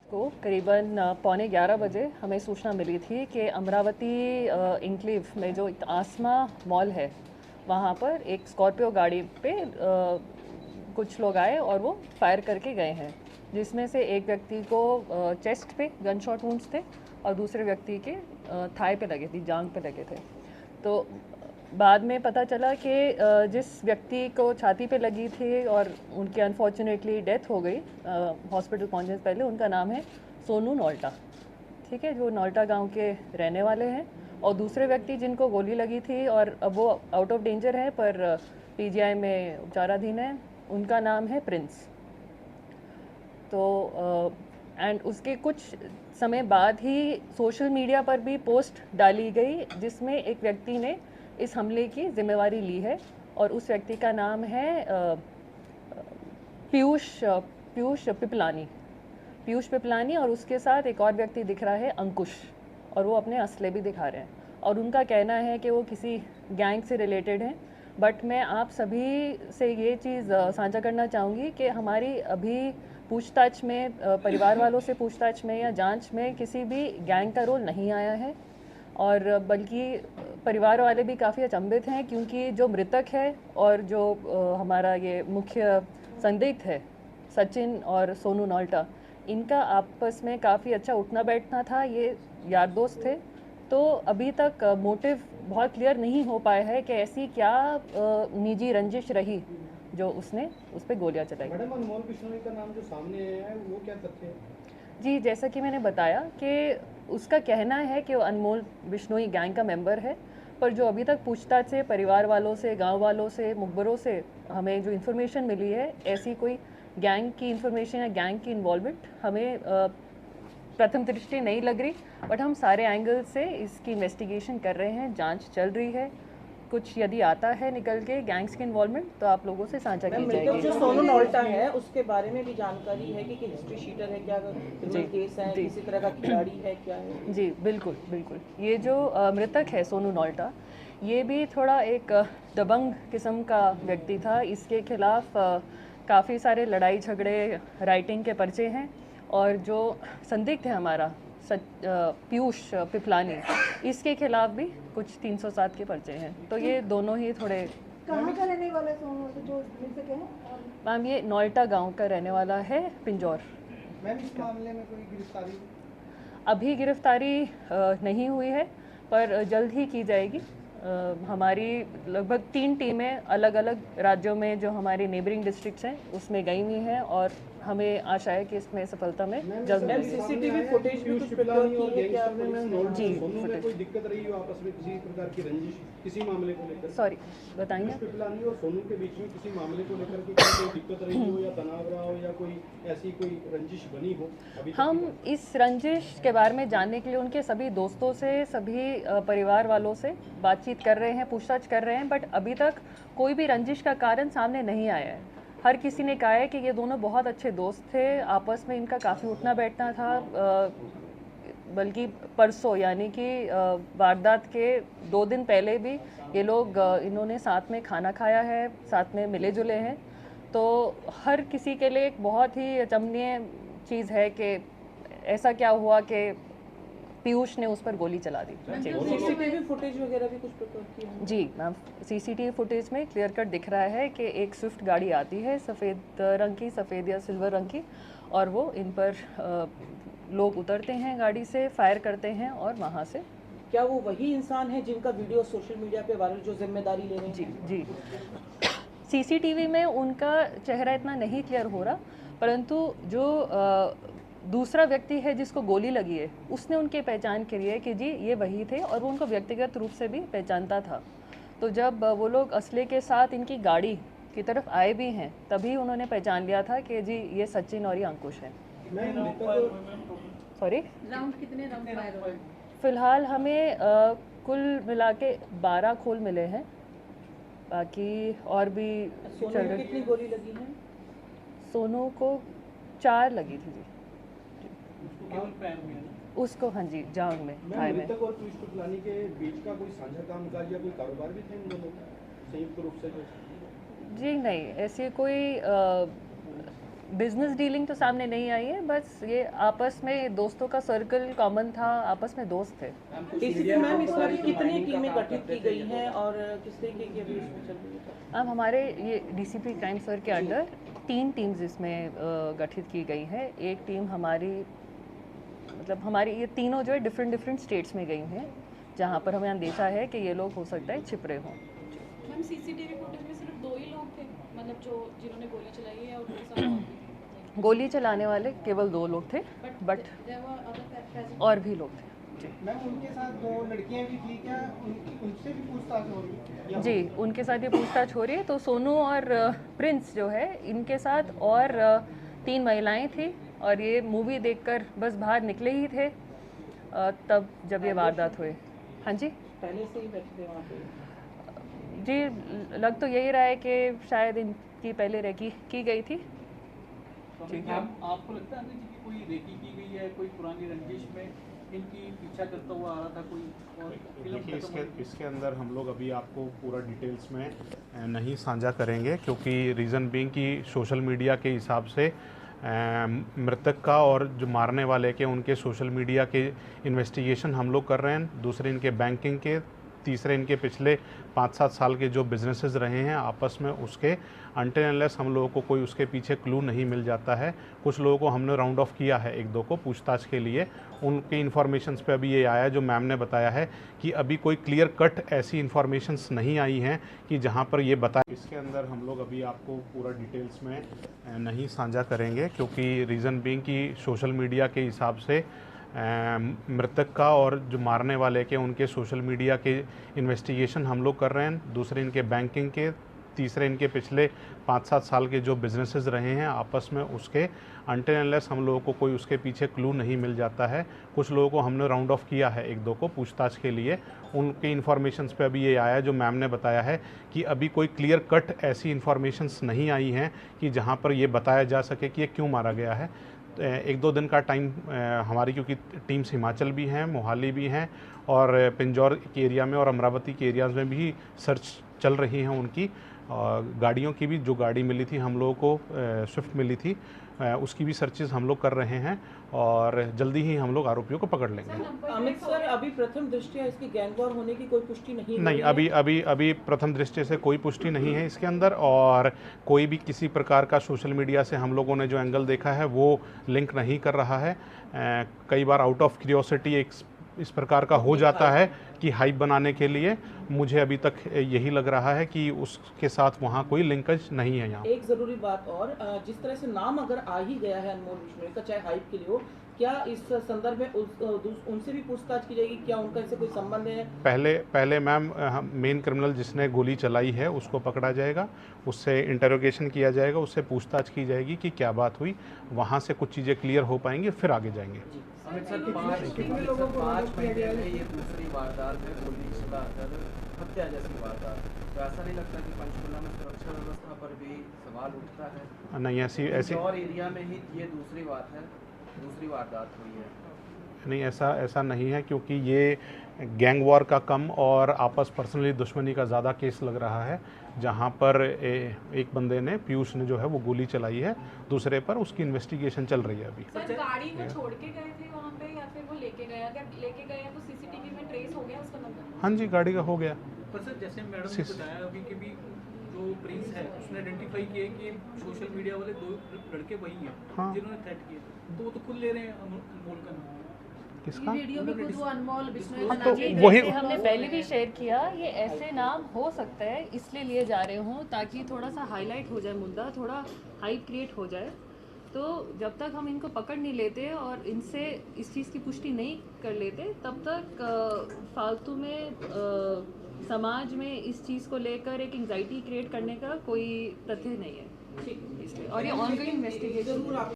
को करीबन पौने 11 बजे हमें सूचना मिली थी कि अमरावती इंक्लेव में जो एक आसमा मॉल है वहाँ पर एक स्कॉर्पियो गाड़ी पे कुछ लोग आए और वो फायर करके गए हैं, जिसमें से एक व्यक्ति को चेस्ट पे गन शॉट वुंड्स थे और दूसरे व्यक्ति के थाई पे लगे थे, जांग पे लगे थे। तो बाद में पता चला कि जिस व्यक्ति को छाती पे लगी थी और उनकी अनफॉर्चुनेटली डेथ हो गई हॉस्पिटल पहुंचने से पहले, उनका नाम है सोनू नोल्टा, ठीक है, जो नोल्टा गांव के रहने वाले हैं। और दूसरे व्यक्ति जिनको गोली लगी थी और अब वो आउट ऑफ डेंजर है पर पीजीआई में उपचाराधीन है, उनका नाम है प्रिंस। तो एंड उसके कुछ समय बाद ही सोशल मीडिया पर भी पोस्ट डाली गई जिसमें एक व्यक्ति ने इस हमले की जिम्मेवारी ली है और उस व्यक्ति का नाम है पीयूष पिपलानी और उसके साथ एक और व्यक्ति दिख रहा है अंकुश, और वो अपने असले भी दिखा रहे हैं और उनका कहना है कि वो किसी गैंग से रिलेटेड हैं। बट मैं आप सभी से ये चीज़ साझा करना चाहूँगी कि हमारी अभी पूछताछ में, परिवार वालों से पूछताछ में या जांच में किसी भी गैंग का रोल नहीं आया है, और बल्कि परिवार वाले भी काफ़ी अचंभित हैं क्योंकि जो मृतक है और जो हमारा ये मुख्य संदिग्ध है सचिन और सोनू नोल्टा, इनका आपस में काफ़ी अच्छा उठना बैठना था, ये यार दोस्त थे। तो अभी तक मोटिव बहुत क्लियर नहीं हो पाया है कि ऐसी क्या निजी रंजिश रही जो उसने उस पर गोलियां चलाई। मैडम, अनमोल बिश्नोई का नाम जो सामने आया है वो क्या तथ्य है? जी, जैसा कि मैंने बताया कि उसका कहना है कि वो अनमोल बिश्नोई गैंग का मेंबर है, पर जो अभी तक पूछताछ से परिवार वालों से, गांव वालों से, मुखबरों से हमें जो इन्फॉर्मेशन मिली है, ऐसी कोई गैंग की इन्फॉर्मेशन या गैंग की इन्वॉल्वमेंट हमें प्रथम दृष्टि नहीं लग रही। बट हम सारे एंगल से इसकी इन्वेस्टिगेशन कर रहे हैं, जांच चल रही है। कुछ यदि आता है निकल के गैंग्स की इन्वॉल्वमेंट तो आप लोगों से साझा की जाएगी। जो सोनू नोल्टा है उसके बारे में भी जानकारी है कि हिस्ट्री शीटर है, क्या क्रिमिनल केस है, किसी तरह का खिलाड़ी है, क्या है? जी बिल्कुल बिल्कुल। ये जो मृतक है सोनू नोल्टा, ये भी थोड़ा एक दबंग किस्म का व्यक्ति था। इसके खिलाफ काफ़ी सारे लड़ाई झगड़े, राइटिंग के पर्चे हैं, और जो संदिग्ध है हमारा पीयूष पिपलानी, इसके खिलाफ भी कुछ 307 के पर्चे हैं। तो ये दोनों ही थोड़े। कहाँ का रहने वाला है सोनू, जो मिल सके हैं? मैम, ये नोल्टा गांव का रहने वाला है, पिंजौर। मैम, इस मामले में कोई गिरफ्तारी? अभी गिरफ्तारी नहीं हुई है पर जल्द ही की जाएगी। हमारी लगभग 3 टीमें अलग अलग राज्यों में जो हमारी नेबरिंग डिस्ट्रिक्ट्स हैं उसमें गई हुई हैं और हमें आशा है कि इसमें सफलता में जल्द मिलेगी। सीसीटीवी फुटेज भी कुछ प्रिपेयर की है क्या? जी, सोनू में कोई दिक्कत रही हो आपस में, किसी प्रकार की रंजिश किसी मामले को लेकर? सॉरी, बताइए। पिपलानी और सोनू के बीच में किसी मामले को लेकर के कोई दिक्कत रही हो या तनाव रहा हो या कोई ऐसी कोई रंजिश बनी हो अभी तक? हम इस रंजिश के बारे में जानने के लिए उनके सभी दोस्तों से, सभी परिवार वालों से बातचीत कर रहे हैं, पूछताछ कर रहे हैं, बट अभी तक कोई भी रंजिश का कारण सामने नहीं आया है। हर किसी ने कहा है कि ये दोनों बहुत अच्छे दोस्त थे, आपस में इनका काफ़ी उठना बैठना था। बल्कि परसों यानी कि वारदात के 2 दिन पहले भी ये लोग इन्होंने साथ में खाना खाया है, साथ में मिले जुले हैं। तो हर किसी के लिए एक बहुत ही अचंभनीय चीज़ है कि ऐसा क्या हुआ कि पीयूष ने उस पर गोली चला दी। सीसीटीवी फुटेज वगैरह भी कुछ प्रिपेयर की है? जी मैम, सीसीटीवी फुटेज में क्लियर कट दिख रहा है कि एक स्विफ्ट गाड़ी आती है सफ़ेद रंग की, सफ़ेद या सिल्वर रंग की, और वो इन पर लोग उतरते हैं गाड़ी से, फायर करते हैं और वहाँ से। क्या वो वही इंसान है जिनका वीडियो सोशल मीडिया पे वायरल, जो जिम्मेदारी ले रहे हैं? जी जी, सीसीटीवी में उनका चेहरा इतना नहीं क्लियर हो रहा, परंतु जो दूसरा व्यक्ति है जिसको गोली लगी है, उसने उनकी पहचान करी है कि जी ये वही थे, और वो उनको व्यक्तिगत रूप से भी पहचानता था। तो जब वो लोग असले के साथ इनकी गाड़ी की तरफ आए भी हैं, तभी उन्होंने पहचान लिया था कि जी ये सचिन और ये अंकुश हैं। सॉरी, राउंड कितने राउंड फायर हुए? फिलहाल हमें कुल मिला के 12 खोल मिले हैं, बाकी और भी सोनू चल को रहे। कितनी गोली लगी है? सोनू को 4 लगी थी जी, केवल पैर में? उसको हाँ जी, जांग में, थाई में। मृतक और पीयूष पिपलानी के बीच का कोई साझा कामकाज या कोई कारोबार भी थे इन दोनों का संयुक्त रूप से? जी नहीं, ऐसी कोई बिजनेस डीलिंग तो सामने नहीं आई है, बस ये आपस में दोस्तों का सर्कल कॉमन था, आपस में दोस्त थे। एसीपी मैम, इस वक्त कितनी टीमें गठित की गई हैं और किस तरीके की अभी इसमें चल रही है? अब हमारे ये डीसीपी क्राइम सर के अंडर 3 टीम्स इसमें गठित की गई है। एक टीम हमारी मतलब हमारी ये तीनों जो है डिफरेंट स्टेट्स में गई हैं, जहाँ पर हमें अंदेशा है कि ये लोग हो सकता है छिप रहे हों। मैम सीसीटीवी फुटेज में सिर्फ 2 ही लोग थे, मतलब जो जिन्होंने गोली चलाई है, और उनके साथ और भी? गोली चलाने वाले केवल 2 लोग थे, but there were other present? और भी लोग थे जी। मैम उनके साथ 2 लड़कियां भी थी, क्या उनसे भी पूछताछ हो रही है? जी, उनके साथ ये पूछताछ हो रही है। तो सोनू और प्रिंस जो है, इनके साथ और 3 महिलाएं थी, और ये मूवी देखकर बस बाहर निकले ही थे तब जब ये वारदात हुए। हाँ जी पहले से ही बैठे थे वहाँ पे? जी, लग तो यही रहा है कि शायद इनकी पहले रेकी की गई थी। जी आपको लगता है जी कि कोई रेकी की गई है, कोई पुरानी रंजिश में इनकी पीछा करता हुआ आ रहा था कोई? और देखिए इसके अंदर हम लोग अभी आपको पूरा डिटेल्स में नहीं साझा करेंगे, क्योंकि रीज़न बीइंग कि सोशल मीडिया के हिसाब से मृतक का और जो मारने वाले के उनके सोशल मीडिया के इन्वेस्टिगेशन हम लोग कर रहे हैं। दूसरे इनके बैंकिंग के, तीसरे इनके पिछले 5-7 साल के जो बिजनेसेस रहे हैं आपस में, उसके अनटिल अनलेस हम लोगों को कोई उसके पीछे क्लू नहीं मिल जाता है। कुछ लोगों को हमने राउंड ऑफ किया है, 1-2 को पूछताछ के लिए। उनके इन्फॉर्मेशंस पे अभी ये आया जो मैम ने बताया है कि अभी कोई क्लियर कट ऐसी इन्फॉर्मेशंस नहीं आई हैं कि जहां पर ये बताया। इसके अंदर हम लोग अभी आपको पूरा डिटेल्स में नहीं साझा करेंगे, क्योंकि रीज़न बीइंग कि सोशल मीडिया के हिसाब से मृतक का और जो मारने वाले के उनके सोशल मीडिया के इन्वेस्टिगेशन हम लोग कर रहे हैं। दूसरे इनके बैंकिंग के, तीसरे इनके पिछले 5-7 साल के जो बिजनेसेस रहे हैं आपस में, उसके अनटिल अनलेस हम लोगों को कोई उसके पीछे क्लू नहीं मिल जाता है। कुछ लोगों को हमने राउंड ऑफ किया है, 1-2 को पूछताछ के लिए। उनके इन्फॉर्मेशंस पे अभी ये आया जो मैम ने बताया है कि अभी कोई क्लियर कट ऐसी इन्फॉर्मेशंस नहीं आई हैं कि जहाँ पर ये बताया जा सके कि ये क्यों मारा गया है। 1-2 दिन का टाइम हमारी, क्योंकि टीम्स हिमाचल भी हैं, मोहाली भी हैं, और पिंजौर के एरिया में और अमरावती के एरियाज़ में भी सर्च चल रही हैं उनकी। गाड़ियों की भी, जो गाड़ी मिली थी हम लोगों को, स्विफ्ट मिली थी, उसकी भी सर्चेस हम लोग कर रहे हैं, और जल्दी ही हम लोग आरोपियों को पकड़ लेंगे। अमित सर, अभी प्रथम दृष्टया इसकी गैंगवॉर होने की कोई पुष्टि नहीं नहीं, अभी प्रथम दृष्टि से कोई पुष्टि नहीं है इसके अंदर, और कोई भी किसी प्रकार का सोशल मीडिया से हम लोगों ने जो एंगल देखा है वो लिंक नहीं कर रहा है। कई बार आउट ऑफ क्यूरियोसिटी एक इस प्रकार का हो जाता है कि हाइप बनाने के लिए। मुझे अभी तक यही लग रहा है कि उसके साथ वहाँ कोई लिंकेज नहीं है। यहाँ एक ज़रूरी बात और, जिस तरह से नाम अगर आ ही गया है अनमोल बिश्नोई का, चाहे हाइप के लिए हो, क्या इस संदर्भ में उनसे भी पूछताछ की जाएगी? क्या उनका इससे कोई संबंध है? पहले मैम मेन क्रिमिनल जिसने गोली चलाई है उसको पकड़ा जाएगा, उससे इंटरोगेशन किया जाएगा, उससे पूछताछ की जाएगी कि क्या बात हुई। वहाँ से कुछ चीज़ें क्लियर हो पाएंगी, फिर आगे जाएंगे। अमित सर, 5 महीने में ये दूसरी वारदात है, गोली चलाकर हत्या जैसी वारदात। तो ऐसा नहीं लगता कि पंचकुला में सुरक्षा व्यवस्था पर भी सवाल उठता है? नहीं, ऐसी और एरिया में ही ये दूसरी वारदात हुई है। नहीं, ऐसा नहीं है, क्योंकि ये गैंग वॉर का कम और आपस पर्सनली दुश्मनी का ज़्यादा केस लग रहा है, जहां पर एक बंदे ने, पीयूष ने जो है वो गोली चलाई है दूसरे पर, उसकी इन्वेस्टिगेशन चल रही है अभी। सर, गाड़ी में छोड़ के गए थे वहाँ पे या फिर वो लेके गए? अगर लेके गए हैं तो सीसीटीवी में ट्रेस हो गया उसका नंबर? हाँ जी, गाड़ी का हो गया। पर सर, जैसे मैडम ने बताया अभी कि भी जो प्रिंस है उसने आइडेंटिफाई किया कि सोशल मीडिया वाले 2 लड़के वही हैं, हाँ, जिन्होंने थ्रेट किए, तो वो तो खुद ले रहे हैं अनमोल का नाम। किसका? वीडियो में खुद वो अनमोल बिश्नोई का तो नाम वही हमने पहले भी शेयर किया, ये ऐसे नाम हो सकता है इसलिए लिए जा रहे हों ताकि थोड़ा सा हाईलाइट हो जाए मुद्दा, थोड़ा हाइप क्रिएट हो जाए। तो जब तक हम इनको पकड़ नहीं लेते और इनसे इस चीज़ की पुष्टि नहीं कर लेते, तब तक फालतू में समाज में इस चीज़ को लेकर एक एंग्जाइटी क्रिएट करने का कोई तथ्य नहीं है। इसलिए, और ये ऑनगोइंग इन्वेस्टिगेशन